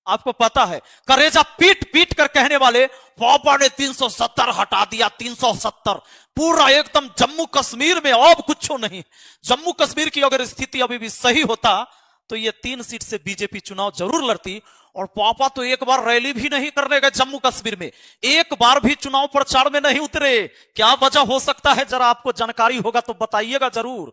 आपको पता है, करेजा पीट पीट कर कहने वाले पापा ने 370 हटा दिया, 370 पूरा एकदम जम्मू कश्मीर में अब कुछ नहीं। जम्मू कश्मीर की अगर स्थिति अभी भी सही होता तो ये 3 सीट से बीजेपी चुनाव जरूर लड़ती। और पापा तो एक बार रैली भी नहीं करने गए जम्मू कश्मीर में, एक बार भी चुनाव प्रचार में नहीं उतरे। क्या वजह हो सकता है, जरा आपको जानकारी होगा तो बताइएगा जरूर।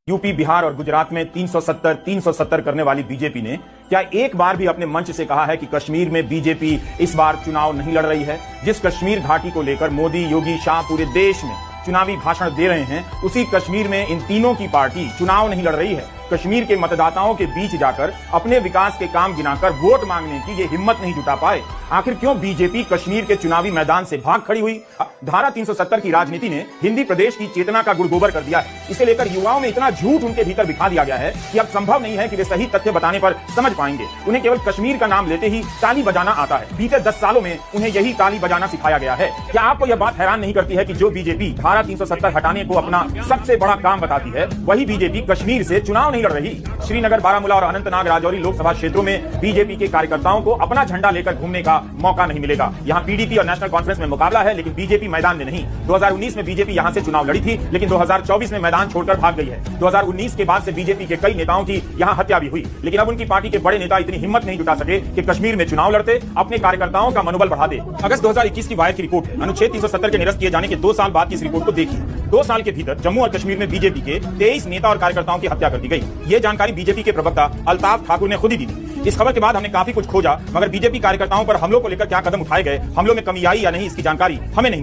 यूपी, बिहार और गुजरात में 370 करने वाली बीजेपी ने क्या एक बार भी अपने मंच से कहा है कि कश्मीर में बीजेपी इस बार चुनाव नहीं लड़ रही है? जिस कश्मीर घाटी को लेकर मोदी, योगी, शाह पूरे देश में चुनावी भाषण दे रहे हैं, उसी कश्मीर में इन तीनों की पार्टी चुनाव नहीं लड़ रही है। कश्मीर के मतदाताओं के बीच जाकर अपने विकास के काम गिनाकर वोट मांगने की ये हिम्मत नहीं जुटा पाए। आखिर क्यों बीजेपी कश्मीर के चुनावी मैदान से भाग खड़ी हुई? धारा 370 की राजनीति ने हिंदी प्रदेश की चेतना का गुड़गोबर कर दिया है। इसे लेकर युवाओं में इतना झूठ उनके भीतर बिठा दिया गया है कि अब संभव नहीं है कि वे सही तथ्य बताने पर समझ पाएंगे। उन्हें केवल कश्मीर का नाम लेते ही ताली बजाना आता है। बीते 10 सालों में उन्हें यही ताली बजाना सिखाया गया है। क्या आपको यह बात हैरान नहीं करती है कि जो बीजेपी धारा 370 हटाने को अपना सबसे बड़ा काम बताती है, वही बीजेपी कश्मीर से चुनाव नहीं लड़ रही? श्रीनगर, बारामूला और अनंतनाग राजौरी लोकसभा क्षेत्रों में बीजेपी के कार्यकर्ताओं को अपना झंडा लेकर घूमने का मौका नहीं मिलेगा। यहां पीडीपी और नेशनल कॉन्फ्रेंस में मुकाबला है, लेकिन बीजेपी मैदान में नहीं। 2019 में बीजेपी यहां से चुनाव लड़ी थी, लेकिन 2024 में मैदान छोड़कर भाग गई है। 2019 के बाद से बीजेपी के कई नेताओं की यहां हत्या भी हुई, लेकिन अब उनकी पार्टी के बड़े नेता इतनी हिम्मत नहीं जुटा सके कि कश्मीर में चुनाव लड़ते, अपने कार्यकर्ताओं का मनोबल बढ़ा दे। अगस्त 2021 की वायर की रिपोर्ट है। अनुच्छेद 370 के निरस्त किए जाने के 2 साल बाद की इस रिपोर्ट को देखिए। 2 साल के भीतर जम्मू और कश्मीर में बीजेपी के 23 नेता और कार्यकर्ताओं की हत्या कर दी गई। ये जानकारी बीजेपी के प्रवक्ता अल्ताफ ठाकुर ने खुद ही दी थी। इस खबर के बाद हमने काफी कुछ खोजा, मगर बीजेपी कार्यकर्ताओं पर हमलों को लेकर क्या कदम उठाए गए, हमलों में कमी आई या नहीं, इसकी जानकारी हमें नहीं मिली।